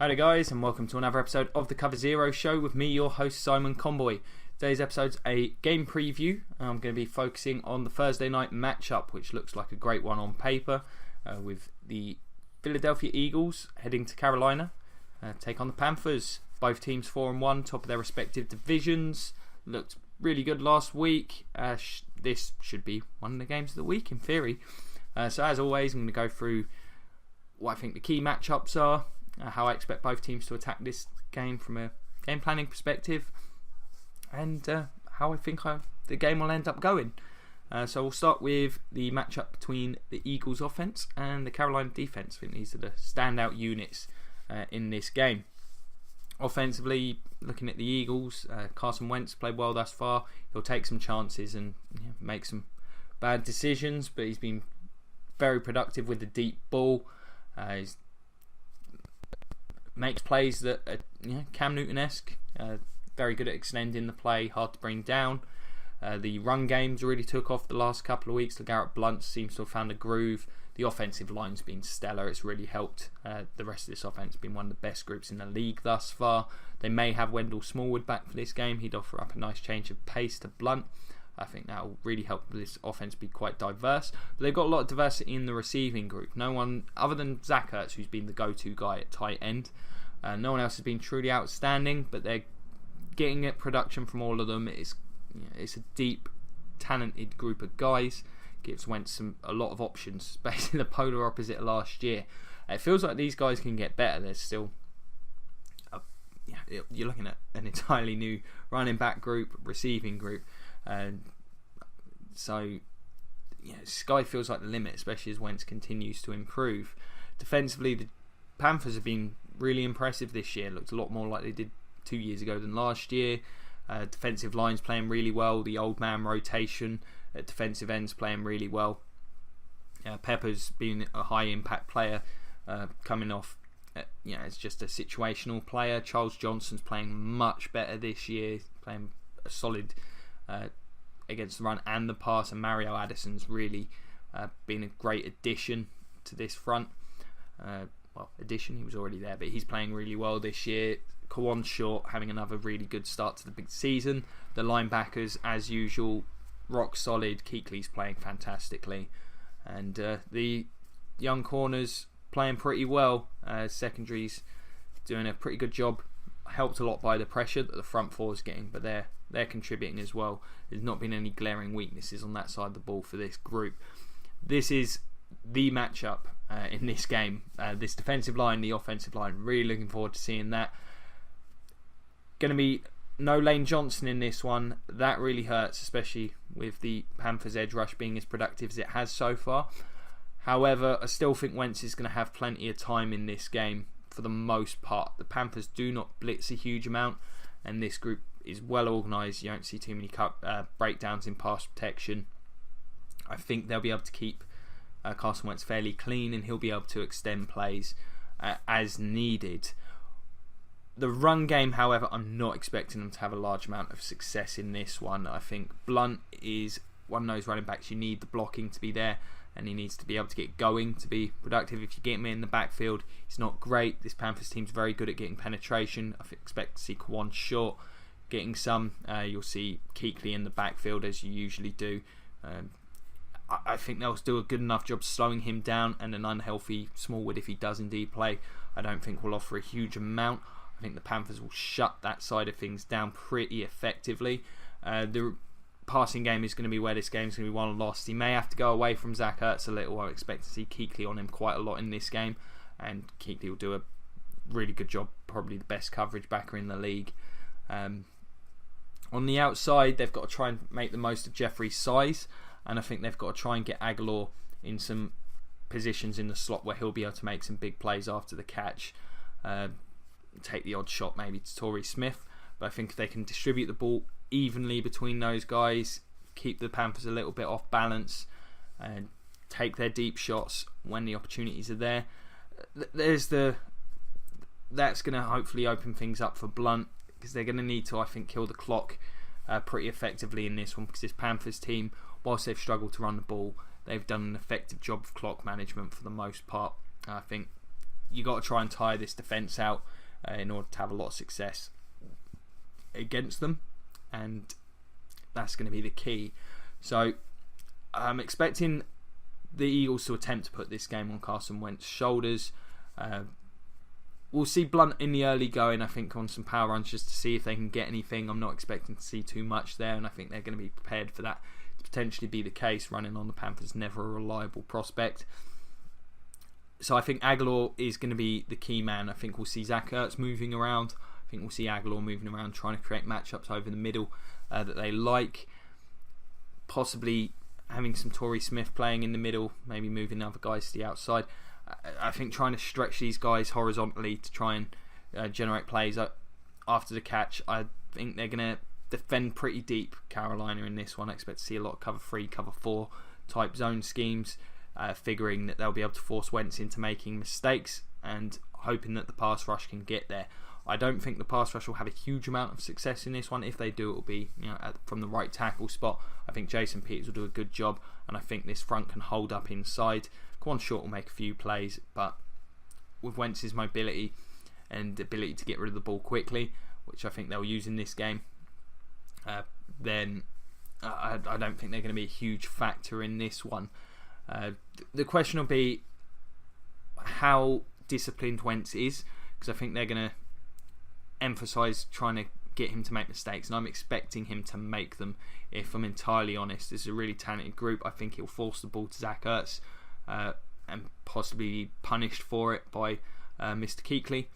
Howdy guys, and welcome to another episode of the Cover Zero Show with me, your host Simon Conboy. Today's episode's a game preview. I'm going to be focusing on the Thursday night matchup, which looks like a great one on paper, with the Philadelphia Eagles heading to Carolina, take on the Panthers. Both teams 4-1, top of their respective divisions. Looked really good last week. This should be one of the games of the week in theory. So as always, I'm going to go through what I think the key matchups are, how I expect both teams to attack this game from a game planning perspective, and how I think the game will end up going. So we'll start with the matchup between the Eagles offense and the Carolina defense. I think these are the standout units in this game. Offensively, looking at the Eagles, Carson Wentz played well thus far. He'll take some chances and make some bad decisions, but he's been very productive with the deep ball. He makes plays that are Cam Newton-esque, very good at extending the play, hard to bring down. The run games really took off the last couple of weeks. LeGarrette Blount seems to have found a groove. The offensive line's been stellar. It's really helped the rest of this offense. Been one of the best groups in the league thus far. They may have Wendell Smallwood back for this game. He'd offer up a nice change of pace to Blount. I think that will really help this offense be quite diverse. But they've got a lot of diversity in the receiving group. No one, other than Zach Ertz, who's been the go-to guy at tight end, no one else has been truly outstanding, but they're getting at production from all of them. It's a deep, talented group of guys. Gives Wentz a lot of options, basically the polar opposite of last year. It feels like these guys can get better. There's still, you're looking at an entirely new running back group, receiving group, so sky feels like the limit, especially as Wentz continues to improve. Defensively, the Panthers have been really impressive this year. Looked a lot more like they did 2 years ago than last year. Defensive line's playing really well. The old man rotation at defensive ends playing really well. Pepper's been a high impact player, coming off. It's just a situational player. Charles Johnson's playing much better this year, playing a solid against the run and the pass, and Mario Addison's really been a great addition to this front. He was already there, but he's playing really well this year. Kawan Short having another really good start to the big season. The linebackers, as usual, rock solid. Kuechly's playing fantastically, and the young corners playing pretty well. Secondary's doing a pretty good job, helped a lot by the pressure that the front four is getting, but they're contributing as well. There's not been any glaring weaknesses on that side of the ball for this group. This is the matchup in this game. This defensive line, the offensive line, really looking forward to seeing that. Going to be no Lane Johnson in this one. That really hurts, especially with the Panthers edge rush being as productive as it has so far. However, I still think Wentz is going to have plenty of time in this game for the most part. The Panthers do not blitz a huge amount, and this group is well organised. You don't see too many breakdowns in pass protection. I think they'll be able to keep Carson Wentz fairly clean, and he'll be able to extend plays as needed. The run game, however, I'm not expecting them to have a large amount of success in this one. I think Blount is one of those running backs. You need the blocking to be there, and he needs to be able to get going to be productive. If you get him in the backfield, he's not great. This Panthers team's very good at getting penetration. I expect to see Kawan Short getting some. You'll see Kuechly in the backfield as you usually do. I think they'll do a good enough job slowing him down, and an unhealthy Smallwood, if he does indeed play, I don't think will offer a huge amount. I think the Panthers will shut that side of things down pretty effectively. The passing game is going to be where this game is going to be won or lost. He may have to go away from Zach Ertz a little. I expect to see Kuechly on him quite a lot in this game, and Kuechly will do a really good job, probably the best coverage backer in the league. On the outside, they've got to try and make the most of Jeffrey's size, and I think they've got to try and get Aguilar in some positions in the slot where he'll be able to make some big plays after the catch. Take the odd shot maybe to Torrey Smith, but I think if they can distribute the ball evenly between those guys, keep the Panthers a little bit off balance, and take their deep shots when the opportunities are there, that's going to hopefully open things up for Blount, because they're going to need to, I think, kill the clock pretty effectively in this one, because this Panthers team, whilst they've struggled to run the ball, they've done an effective job of clock management for the most part. I think you got to try and tire this defence out in order to have a lot of success against them, and that's going to be the key. So I'm expecting the Eagles to attempt to put this game on Carson Wentz's shoulders. We'll see Blunt in the early going, I think, on some power runs just to see if they can get anything. I'm not expecting to see too much there, and I think they're going to be prepared for that to potentially be the case. Running on the Panthers, never a reliable prospect. So I think Aguilar is going to be the key man. I think we'll see Zach Ertz moving around. I think we'll see Aguilar moving around, trying to create matchups over the middle that they like. Possibly having some Torrey Smith playing in the middle, maybe moving other guys to the outside. I think trying to stretch these guys horizontally to try and generate plays after the catch. I think they're going to defend pretty deep, Carolina, in this one. I expect to see a lot of cover 3, cover 4 type zone schemes, figuring that they'll be able to force Wentz into making mistakes and hoping that the pass rush can get there. I don't think the pass rush will have a huge amount of success in this one. If they do, it will be from the right tackle spot. I think Jason Peters will do a good job, and I think this front can hold up inside. Quan Short will make a few plays, but with Wentz's mobility and ability to get rid of the ball quickly, which I think they'll use in this game, then I don't think they're going to be a huge factor in this one. The question will be how disciplined Wentz is, because I think they're going to emphasise trying to get him to make mistakes, and I'm expecting him to make them, if I'm entirely honest. This is a really talented group. I think he'll force the ball to Zach Ertz and possibly be punished for it by Mr. Kuechly.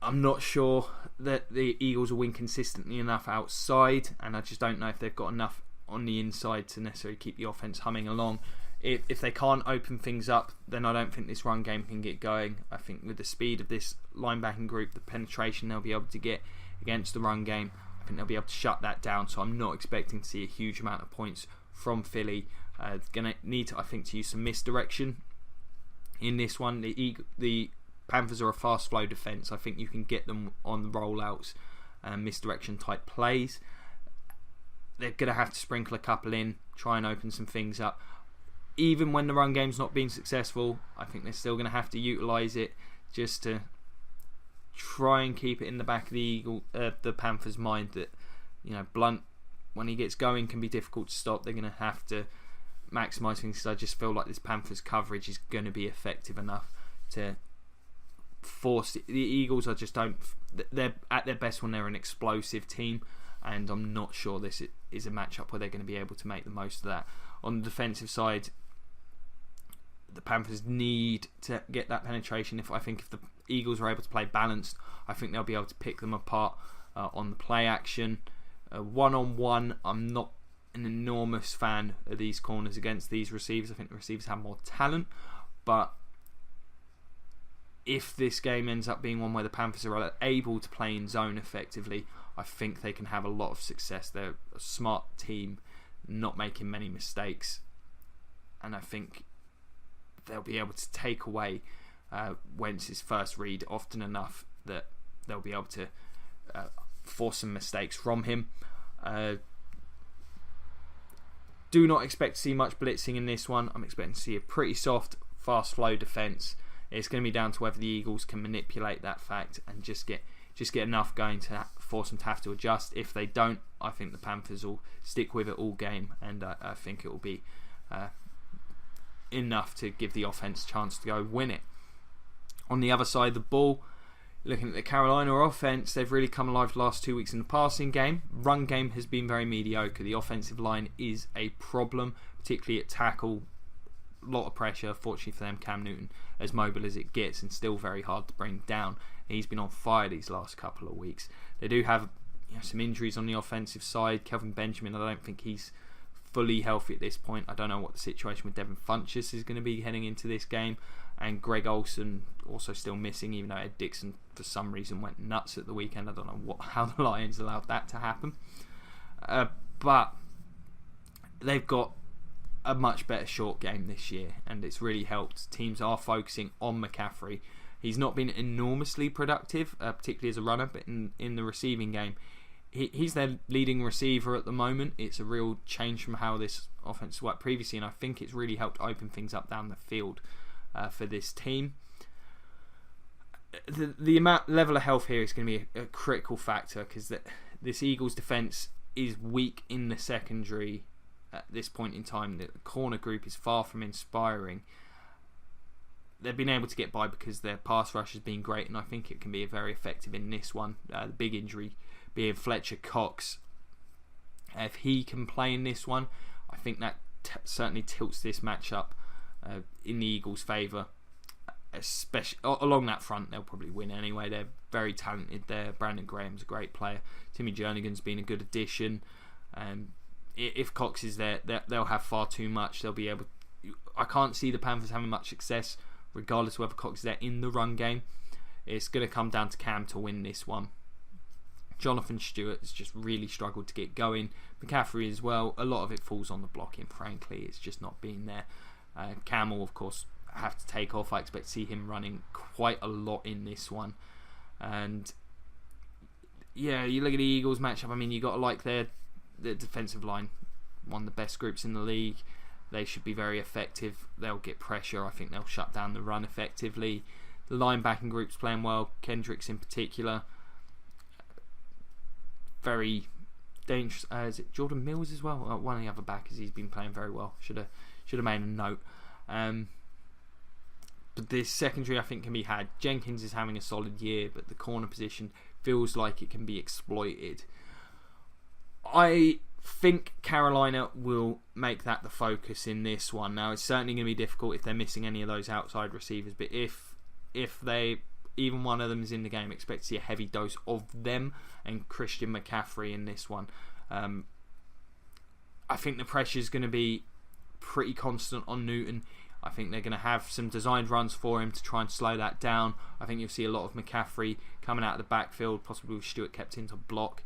I'm not sure that the Eagles will win consistently enough outside, and I just don't know if they've got enough on the inside to necessarily keep the offense humming along. If they can't open things up, then I don't think this run game can get going. I think with the speed of this linebacking group, the penetration they'll be able to get against the run game, I think they'll be able to shut that down. So I'm not expecting to see a huge amount of points from Philly. Going to need, I think, to use some misdirection in this one. The Panthers are a fast flow defence. I think you can get them on the rollouts and misdirection type plays. They're going to have to sprinkle a couple in, try and open some things up. Even when the run game's not being successful, I think they're still going to have to utilise it just to try and keep it in the back of the Panthers' mind that Blunt, when he gets going, can be difficult to stop. They're going to have to maximise things. So I just feel like this Panthers coverage is going to be effective enough to force it. The Eagles they're at their best when they're an explosive team, and I'm not sure this is a matchup where they're going to be able to make the most of that. On the defensive side, the Panthers need to get that penetration. I think if the Eagles are able to play balanced, I think they'll be able to pick them apart on the play action. One-on-one, I'm not an enormous fan of these corners against these receivers. I think the receivers have more talent, but if this game ends up being one where the Panthers are able to play in zone effectively, I think they can have a lot of success. They're a smart team, not making many mistakes, and I think they'll be able to take away Wentz's first read often enough that they'll be able to force some mistakes from him. Do not expect to see much blitzing in this one. I'm expecting to see a pretty soft, fast flow defence. It's going to be down to whether the Eagles can manipulate that fact and just get enough going to force them to have to adjust. If they don't, I think the Panthers will stick with it all game, and I think it will be enough to give the offense a chance to go win it. On the other side of the ball, looking at the Carolina offense, they've really come alive the last 2 weeks in the passing game. Run game has been very mediocre. The offensive line is a problem, particularly at tackle. A lot of pressure. Fortunately for them, Cam Newton, as mobile as it gets, and still very hard to bring down. He's been on fire these last couple of weeks. They do have some injuries on the offensive side. Kelvin Benjamin, I don't think he's fully healthy at this point. I don't know what the situation with Devin Funchess is going to be heading into this game. And Greg Olsen also still missing, even though Ed Dixon for some reason went nuts at the weekend. I don't know how the Lions allowed that to happen. But they've got a much better short game this year, and it's really helped. Teams are focusing on McCaffrey. He's not been enormously productive, particularly as a runner, but in the receiving game, he's their leading receiver at the moment. It's a real change from how this offense worked previously, and I think it's really helped open things up down the field for this team. the level of health here is going to be a critical factor, because this Eagles defence is weak in the secondary at this point in time. The corner group is far from inspiring. They've been able to get by because their pass rush has been great, and I think it can be very effective in this one. The big injury being Fletcher Cox. If he can play in this one, I think that certainly tilts this matchup in the Eagles' favour. Especially along that front, they'll probably win anyway. They're very talented there. Brandon Graham's a great player. Timmy Jernigan's been a good addition. If Cox is there, they'll have far too much. They'll be able. I can't see the Panthers having much success, regardless of whether Cox is there in the run game. It's going to come down to Cam to win this one. Jonathan Stewart has just really struggled to get going. McCaffrey as well. A lot of it falls on the blocking, frankly. It's just not been there. Cam will, of course, have to take off. I expect to see him running quite a lot in this one. And yeah, you look at the Eagles matchup. I mean, you got to like their defensive line, one of the best groups in the league. They should be very effective. They'll get pressure. I think they'll shut down the run effectively. The linebacking group's playing well. Kendricks in particular, very dangerous. Is it Jordan Mills as well? One of the other backers, he's been playing very well. Should have made a note. But this secondary, I think, can be had. Jenkins is having a solid year, but the corner position feels like it can be exploited. I think Carolina will make that the focus in this one. Now, it's certainly going to be difficult if they're missing any of those outside receivers, but if they, even one of them is in the game, expect to see a heavy dose of them and Christian McCaffrey in this one. I think the pressure is going to be pretty constant on Newton. I think they're going to have some designed runs for him to try and slow that down. I think you'll see a lot of McCaffrey coming out of the backfield, possibly with Stewart kept into block,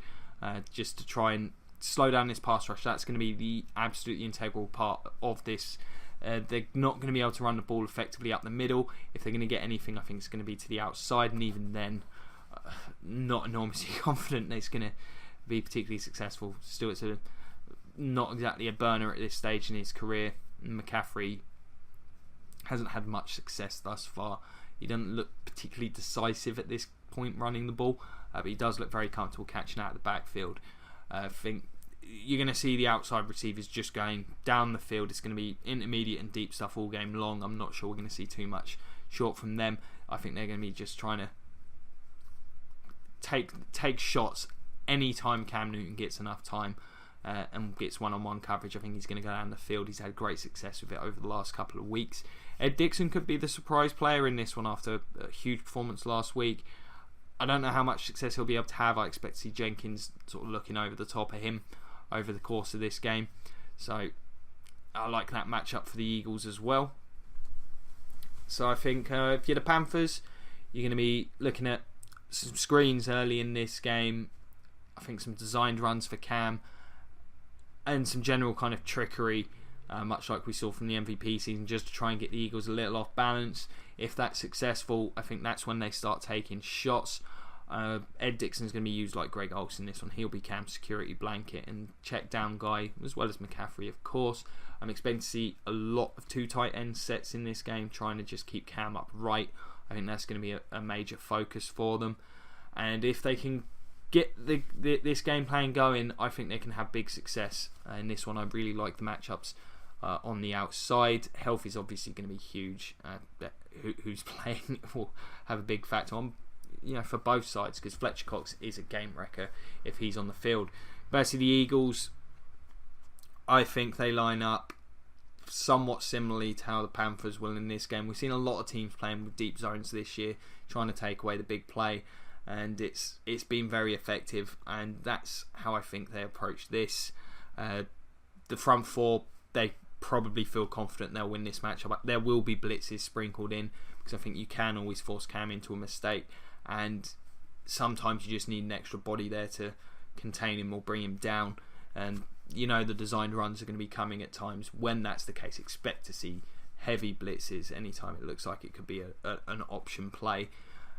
just to try and slow down this pass rush. That's going to be the absolutely integral part of this. They're not going to be able to run the ball effectively up the middle. If they're going to get anything, I think it's going to be to the outside, and even then, not enormously confident that it's going to be particularly successful. Stewart's not exactly a burner at this stage in his career. McCaffrey hasn't had much success thus far. He doesn't look particularly decisive at this point running the ball, but he does look very comfortable catching out of the backfield. I think you're going to see the outside receivers just going down the field. It's going to be intermediate and deep stuff all game long. I'm not sure we're going to see too much short from them. I think they're going to be just trying to take shots anytime Cam Newton gets enough time and gets one-on-one coverage. I think he's going to go down the field. He's had great success with it over the last couple of weeks. Ed Dixon could be the surprise player in this one after a huge performance last week. I don't know how much success he'll be able to have. I expect to see Jenkins sort of looking over the top of him over the course of this game. So I like that matchup for the Eagles as well. So I think if you're the Panthers, you're going to be looking at some screens early in this game. I think some designed runs for Cam and some general kind of trickery, much like we saw from the MVP season, just to try and get the Eagles a little off balance. If that's successful, I think that's when they start taking shots. Ed Dixon's going to be used like Greg Olsen this one. He'll be Cam's security blanket and check down guy, as well as McCaffrey, of course. I'm expecting to see a lot of two tight end sets in this game, trying to just keep Cam upright. I think that's going to be a major focus for them. And if they can get this game plan going, I think they can have big success in this one. I really like the matchups on the outside. Health is obviously going to be huge. Who's playing will have a big factor on, for both sides, because Fletcher Cox is a game wrecker if he's on the field. Versus the Eagles, I think they line up somewhat similarly to how the Panthers will in this game. We've seen a lot of teams playing with deep zones this year, trying to take away the big play, and it's been very effective, and that's how I think they approach this. The front four, they probably feel confident they'll win this matchup. There will be blitzes sprinkled in, because I think you can always force Cam into a mistake, and sometimes you just need an extra body there to contain him or bring him down. And the designed runs are going to be coming at times. When that's the case, expect to see heavy blitzes anytime it looks like it could be an option play.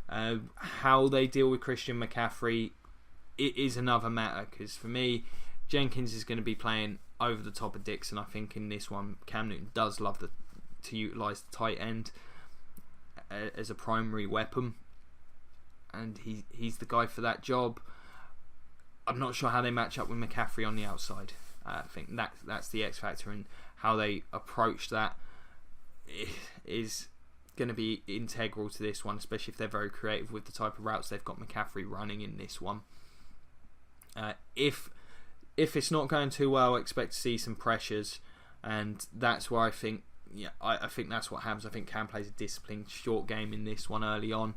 How they deal with Christian McCaffrey, it is another matter, because for me, Jenkins is going to be playing over the top of Dixon. I think in this one, Cam Newton does love to utilise the tight end as a primary weapon. and he's the guy for that job. I'm not sure how they match up with McCaffrey on the outside. I think that's the X factor, and how they approach that is going to be integral to this one, especially if they're very creative with the type of routes they've got McCaffrey running in this one. If it's not going too well, I expect to see some pressures, and that's where I think I think that's what happens. I think Cam plays a disciplined short game in this one early on,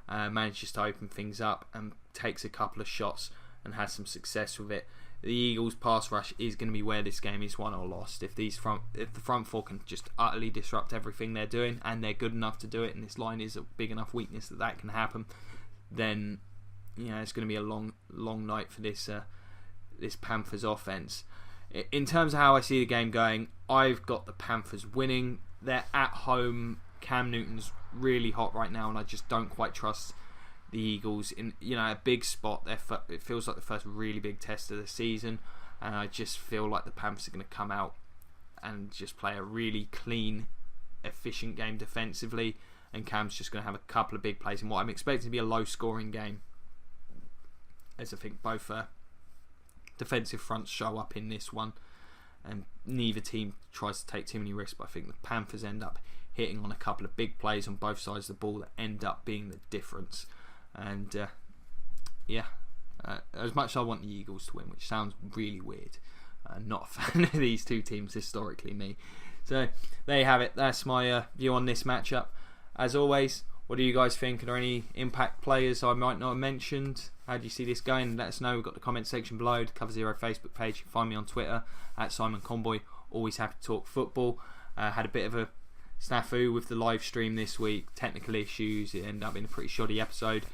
manages to open things up and takes a couple of shots and has some success with it. The Eagles' pass rush is going to be where this game is won or lost. If the front four can just utterly disrupt everything they're doing, and they're good enough to do it, and this line is a big enough weakness that can happen, then it's going to be a long night for this Panthers offense. In terms of how I see the game going, I've got the Panthers winning. They're at home. Cam Newton's really hot right now, and I just don't quite trust the Eagles in a big spot. It feels like the first really big test of the season, and I just feel like the Panthers are going to come out and just play a really clean, efficient game defensively, and Cam's just going to have a couple of big plays in what I'm expecting to be a low-scoring game, as I think both defensive fronts show up in this one, and neither team tries to take too many risks, but I think the Panthers end up hitting on a couple of big plays on both sides of the ball that end up being the difference. And as much as I want the Eagles to win, which sounds really weird, not a fan of these two teams historically, me. So there you have it. That's my view on this matchup. As always, what do you guys think? Are there any impact players I might not have mentioned? How do you see this going? Let us know. We've got the comment section below, the Cover Zero Facebook page. You can find me on Twitter at Simon Conboy. Always happy to talk football. Had a bit of a snafu with the live stream this week. Technical issues. It ended up being a pretty shoddy episode.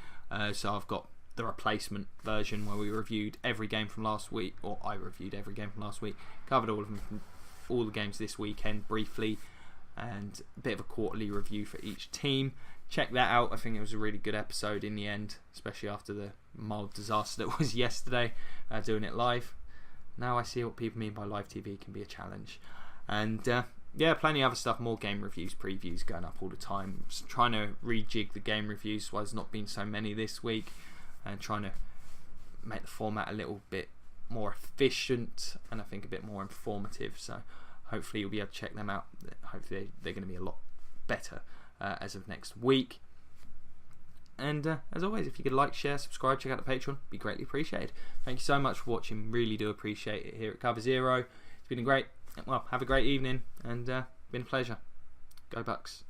So I've got the replacement version where we reviewed every game from last week, or I reviewed every game from last week. Covered all of them from all the games this weekend briefly, and a bit of a quarterly review for each team. Check that out. I think it was a really good episode in the end, especially after the mild disaster that was yesterday, doing it live. Now I see what people mean by live TV can be a challenge. And plenty of other stuff, more game reviews, previews going up all the time. Just trying to rejig the game reviews so there's not been so many this week, and trying to make the format a little bit more efficient and I think a bit more informative. So hopefully you'll be able to check them out. Hopefully they're going to be a lot better as of next week. And as always, if you could like, share, subscribe, check out the Patreon, be greatly appreciated. Thank you so much for watching. Really do appreciate it here at Cover Zero. It's been great. Well, have a great evening, and been a pleasure. Go Bucks.